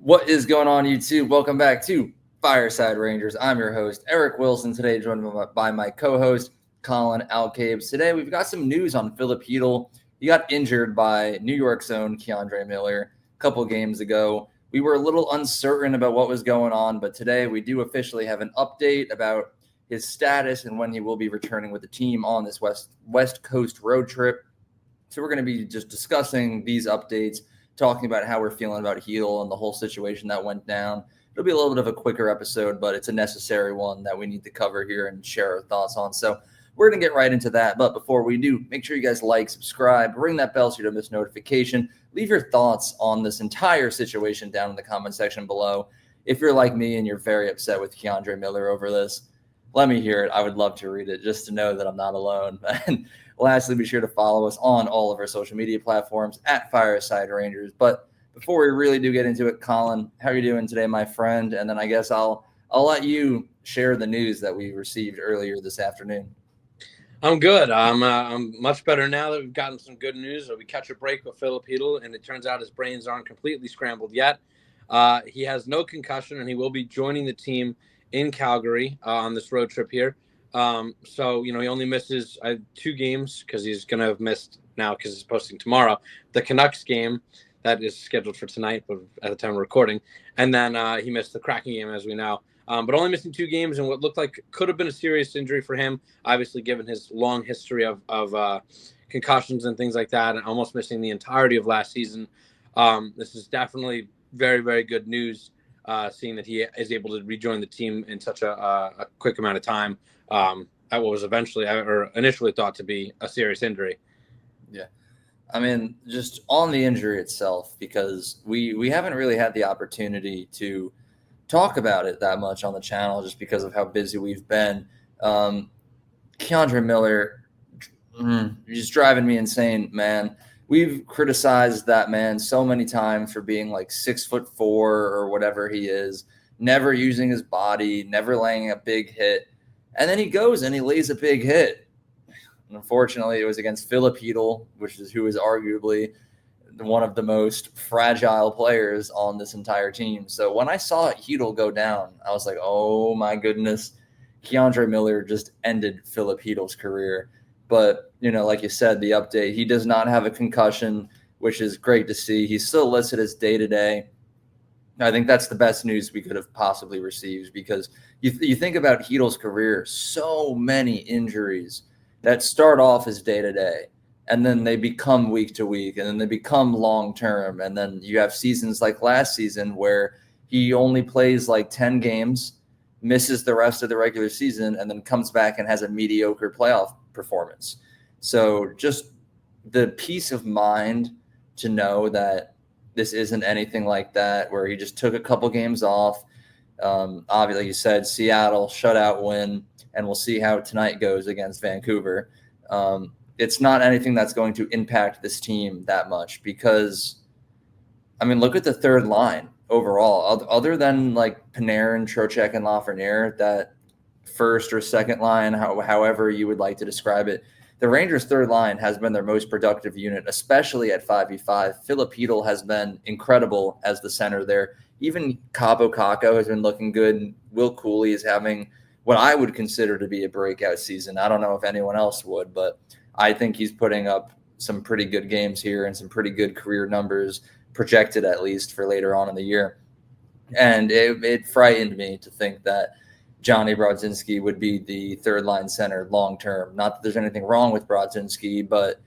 What is going on, YouTube? Welcome back to Fireside Rangers. I'm your host, Eric Wilson. Today, joined by my co-host, Colin Alcabes. Today, we've got some news on Filip Chytil. He got injured by New York's own K'Andre Miller a couple games ago. We were a little uncertain about what was going on, but today we do officially have an update about his status and when he will be returning with the team on this West Coast road trip. So we're going to be just discussing these updates, talking about how we're feeling about Hedel and the whole situation that went down. It'll be a little bit of a quicker episode, but it's a necessary one that we need to cover here and share our thoughts on. So we're going to get right into that. But before we do, make sure you guys like, subscribe, ring that bell so you don't miss notification. Leave your thoughts on this entire situation down in the comment section below. If you're like me and you're very upset with K'Andre Miller over this, let me hear it. I would love to read it just to know that I'm not alone. And lastly, be sure to follow us on all of our social media platforms at Fireside Rangers. But before we really do get into it, Colin, how are you doing today, my friend? And then I guess I'll let you share the news that we received earlier this afternoon. I'm good. I'm much better now that we've gotten some good news. We catch a break with Filip Chytil, and it turns out his brains aren't completely scrambled yet. He has no concussion, and he will be joining the team in Calgary on this road trip here. So, he only misses 2 games because he's going to have missed now because he's posting tomorrow. The Canucks game that is scheduled for tonight, but at the time of recording. And then he missed the Kraken game, as we know. But only missing 2 games and what looked like could have been a serious injury for him, obviously given his long history of concussions and things like that, and almost missing the entirety of last season. This is definitely very, very good news, seeing that he is able to rejoin the team in such a quick amount of time at what was initially thought to be a serious injury. Yeah. I mean, just on the injury itself, because we haven't really had the opportunity to talk about it that much on the channel just because of how busy we've been. K'Andre Miller, he's driving me insane, man. We've criticized that man so many times for being like 6'4" or whatever he is, never using his body, never laying a big hit. And then he goes and he lays a big hit. And unfortunately, it was against Filip Chytil, who is arguably one of the most fragile players on this entire team. So when I saw Hedel go down, I was like, oh my goodness, K'Andre Miller just ended Filip Chytil's career. But, like you said, the update, he does not have a concussion, which is great to see. He's still listed as day-to-day. I think that's the best news we could have possibly received because you think about Hedel's career, so many injuries that start off as day-to-day. And then they become week to week, and then they become long term. And then you have seasons like last season where he only plays like 10 games, misses the rest of the regular season, and then comes back and has a mediocre playoff performance. So just the peace of mind to know that this isn't anything like that, where he just took a couple games off. Obviously, like you said, Seattle shutout win, and we'll see how tonight goes against Vancouver. It's not anything that's going to impact this team that much because, look at the third line overall. Other than like Panarin, Trocheck, and Lafreniere, that first or second line, however you would like to describe it, the Rangers' third line has been their most productive unit, especially at 5v5. Filip Chytil has been incredible as the center there. Even Cabo Caco has been looking good. Will Cooley is having what I would consider to be a breakout season. I don't know if anyone else would, but I think he's putting up some pretty good games here and some pretty good career numbers, projected at least for later on in the year. And it frightened me to think that Johnny Brodzinski would be the third line center long term. Not that there's anything wrong with Brodzinski, but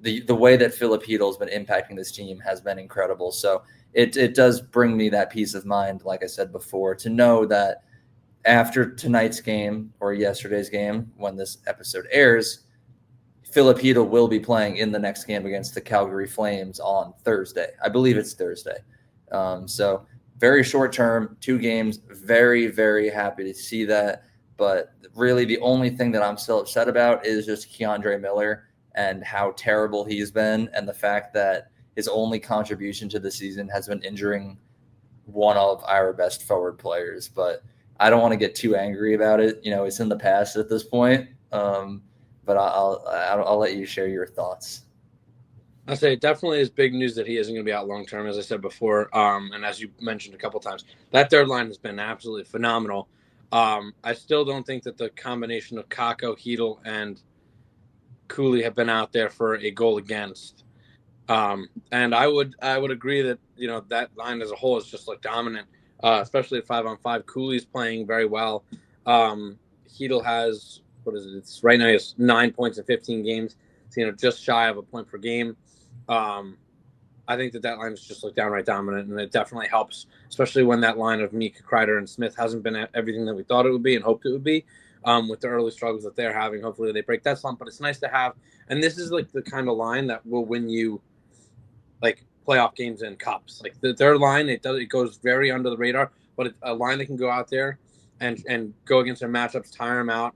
the way that Filip Chytil has been impacting this team has been incredible. So it does bring me that peace of mind, like I said before, to know that after tonight's game or yesterday's game, when this episode airs, Filip Chytil will be playing in the next game against the Calgary Flames on Thursday. I believe it's Thursday. So very short term, 2 games. Very, very happy to see that. But really the only thing that I'm still upset about is just K'Andre Miller and how terrible he's been, and the fact that his only contribution to the season has been injuring one of our best forward players. But I don't want to get too angry about it. It's in the past at this point. But I'll let you share your thoughts. I say it definitely is big news that he isn't going to be out long term, as I said before. And as you mentioned a couple times, that third line has been absolutely phenomenal. I still don't think that the combination of Kako, Hedel, and Cooley have been out there for a goal against. And I would agree that that line as a whole is just like dominant, especially at 5-on-5. Cooley's playing very well. Hedel has what is it? It's right now he has 9 points in 15 games, so just shy of a point per game. Um, I think that line is just like downright dominant, and it definitely helps, especially when that line of Mika, Kreider, and Smith hasn't been everything that we thought it would be and hoped it would be. With the early struggles that they're having, hopefully they break that slump. But it's nice to have, and this is like the kind of line that will win you like playoff games and cups. Like their line, it goes very under the radar, but it's a line that can go out there and go against their matchups, tire them out,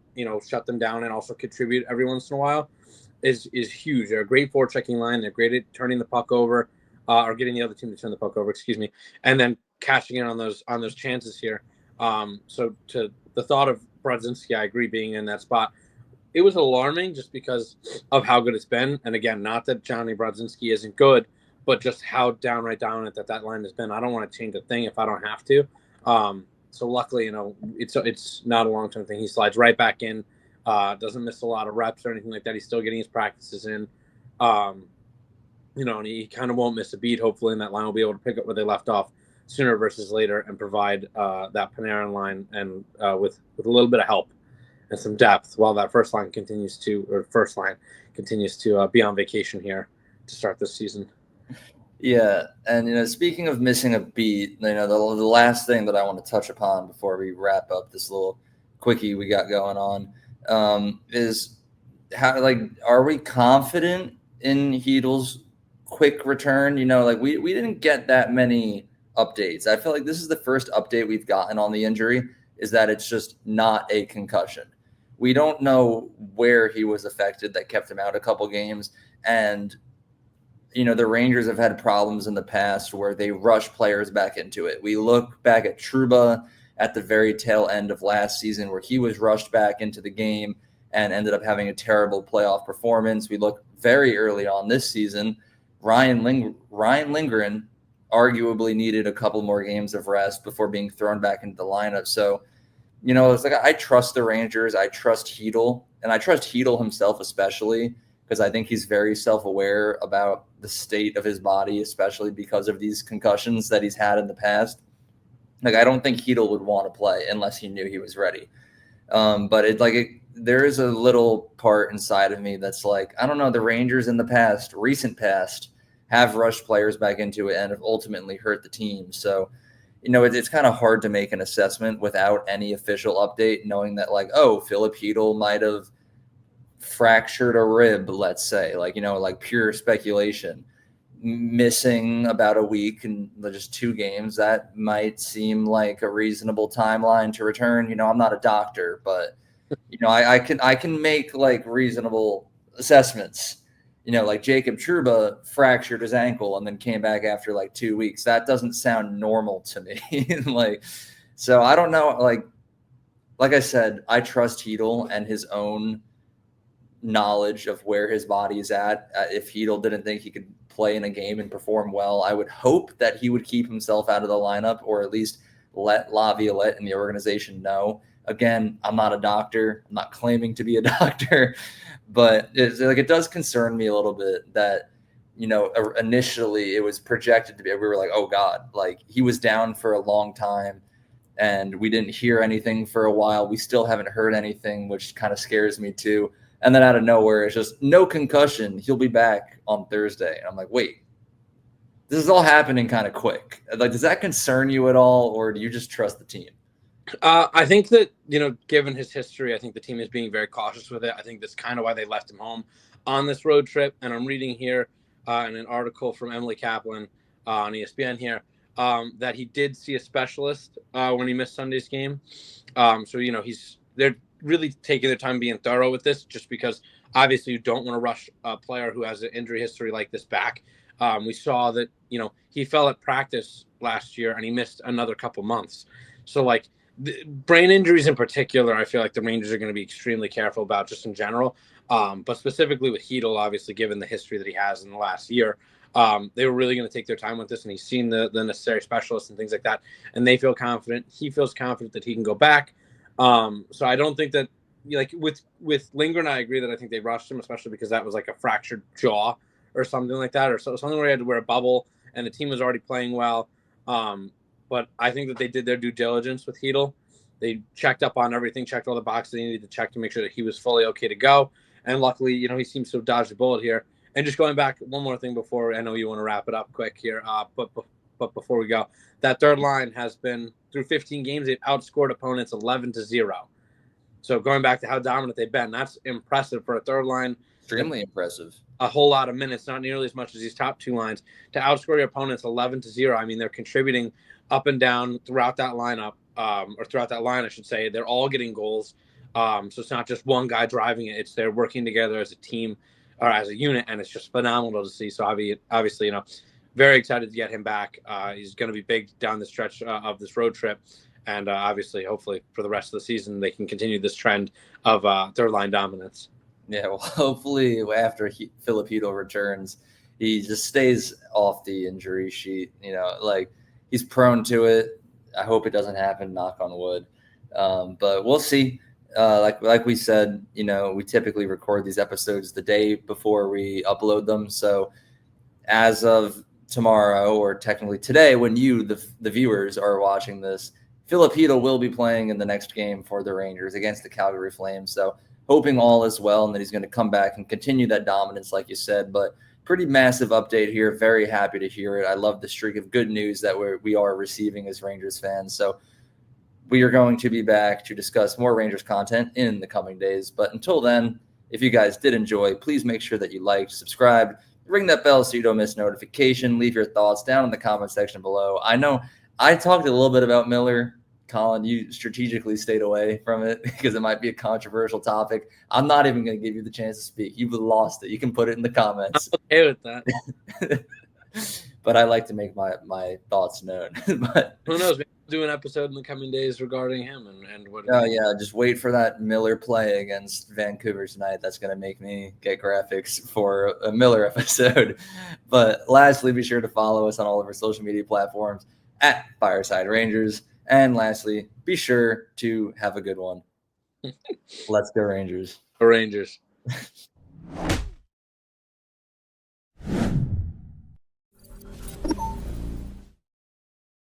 shut them down, and also contribute every once in a while is huge. They're a great forechecking line. They're great at turning the puck over, or getting the other team to turn the puck over. Excuse me, and then cashing in on those chances here. So to the thought of Brodzinski, I agree, being in that spot. It was alarming just because of how good it's been. And again, not that Johnny Brodzinski isn't good, but just how downright dominant that line has been. I don't want to change a thing if I don't have to. So luckily, it's not a long-term thing. He slides right back in, doesn't miss a lot of reps or anything like that. He's still getting his practices in, and he kind of won't miss a beat. Hopefully, and that line will be able to pick up where they left off sooner versus later and provide that Panarin line and with a little bit of help and some depth while that first line continues to be on vacation here to start this season. Yeah, and speaking of missing a beat, the last thing that I want to touch upon before we wrap up this little quickie we got going on is how are we confident in Hedel's quick return? We didn't get that many updates. I feel like this is the first update we've gotten on the injury, is that it's just not a concussion. We don't know where he was affected that kept him out a couple games, and the Rangers have had problems in the past where they rush players back into it. We look back at Trouba at the very tail end of last season where he was rushed back into the game and ended up having a terrible playoff performance. We look very early on this season. Ryan Lindgren arguably needed a couple more games of rest before being thrown back into the lineup. So, it's like I trust the Rangers. I trust Chytil, and I trust Chytil himself especially, because I think he's very self-aware about the state of his body, especially because of these concussions that he's had in the past. I don't think Hedel would want to play unless he knew he was ready. But there is a little part inside of me that's like, I don't know, the Rangers in the recent past, have rushed players back into it and have ultimately hurt the team. So, it's kind of hard to make an assessment without any official update, knowing that Filip Chytil might have fractured a rib, let's say, pure speculation, missing about a week and just 2 games. That might seem like a reasonable timeline to return. I'm not a doctor, but I can make reasonable assessments. Jacob Trouba fractured his ankle and then came back after 2 weeks. That doesn't sound normal to me. So I don't know. Like I said, I trust Hedel and his own knowledge of where his body is at. If Hedel didn't think he could play in a game and perform well, I would hope that he would keep himself out of the lineup, or at least let Laviolette and the organization know. Again, I'm not a doctor. I'm not claiming to be a doctor, but it does concern me a little bit that, initially it was projected to be, we were like, oh God, he was down for a long time and we didn't hear anything for a while. We still haven't heard anything, which kind of scares me too. And then out of nowhere, it's just no concussion. He'll be back on Thursday. And I'm like, wait, this is all happening kind of quick. Does that concern you at all, or do you just trust the team? I think that, given his history, I think the team is being very cautious with it. I think that's kind of why they left him home on this road trip. And I'm reading here in an article from Emily Kaplan on ESPN here that he did see a specialist when he missed Sunday's game. So, they're really taking their time being thorough with this, just because obviously you don't want to rush a player who has an injury history like this back. We saw that, he fell at practice last year and he missed another couple months. So brain injuries in particular, I feel like the Rangers are going to be extremely careful about just in general. But specifically with Hedel, obviously, given the history that he has in the last year, they were really going to take their time with this, and he's seen the necessary specialists and things like that, and they feel confident. He feels confident that he can go back. So I don't think that, like with Lindgren, I agree that I think they rushed him, especially because that was like a fractured jaw or something like that, or something where he had to wear a bubble, and the team was already playing well. But I think that they did their due diligence with Hedel. They checked up on everything, checked all the boxes they needed to check to make sure that he was fully okay to go. And luckily, he seems to have dodged a bullet here. And just going back, one more thing before I know you want to wrap it up quick here, but before we go, that third line has been through 15 games, they've outscored opponents 11-0. So going back to how dominant they've been, that's impressive for a third line. Extremely impressive. A whole lot of minutes, not nearly as much as these top two lines, to outscore your opponents 11-0. I mean, they're contributing up and down throughout that lineup, or throughout that line, I should say. They're all getting goals. So it's not just one guy driving it. They're working together as a team or as a unit, and it's just phenomenal to see. So obviously, very excited to get him back. He's going to be big down the stretch of this road trip. And obviously, hopefully, for the rest of the season, they can continue this trend of third line dominance. Yeah, well, hopefully after Filip Chytil returns, he just stays off the injury sheet. Like he's prone to it. I hope it doesn't happen, knock on wood. But we'll see. Like we said, we typically record these episodes the day before we upload them. So as of tomorrow, or technically today, when you, the viewers, are watching this, Filip Chytil will be playing in the next game for the Rangers against the Calgary Flames. So hoping all is well and that he's going to come back and continue that dominance, like you said. But pretty massive update here. Very happy to hear it. I love the streak of good news that we are receiving as Rangers fans. So we are going to be back to discuss more Rangers content in the coming days. But until then, if you guys did enjoy, please make sure that you liked, subscribed, ring that bell so you don't miss notification. Leave your thoughts down in the comment section below. I know I talked a little bit about Miller. Colin, you strategically stayed away from it because it might be a controversial topic. I'm not even going to give you the chance to speak. You've lost it. You can put it in the comments. I'm okay with that. But I like to make my thoughts known. But who knows? Maybe we'll do an episode in the coming days regarding him and what. Oh yeah, just wait for that Miller play against Vancouver tonight. That's going to make me get graphics for a Miller episode. But lastly, be sure to follow us on all of our social media platforms at Fireside Rangers. And lastly, be sure to have a good one. Let's go Rangers. Rangers.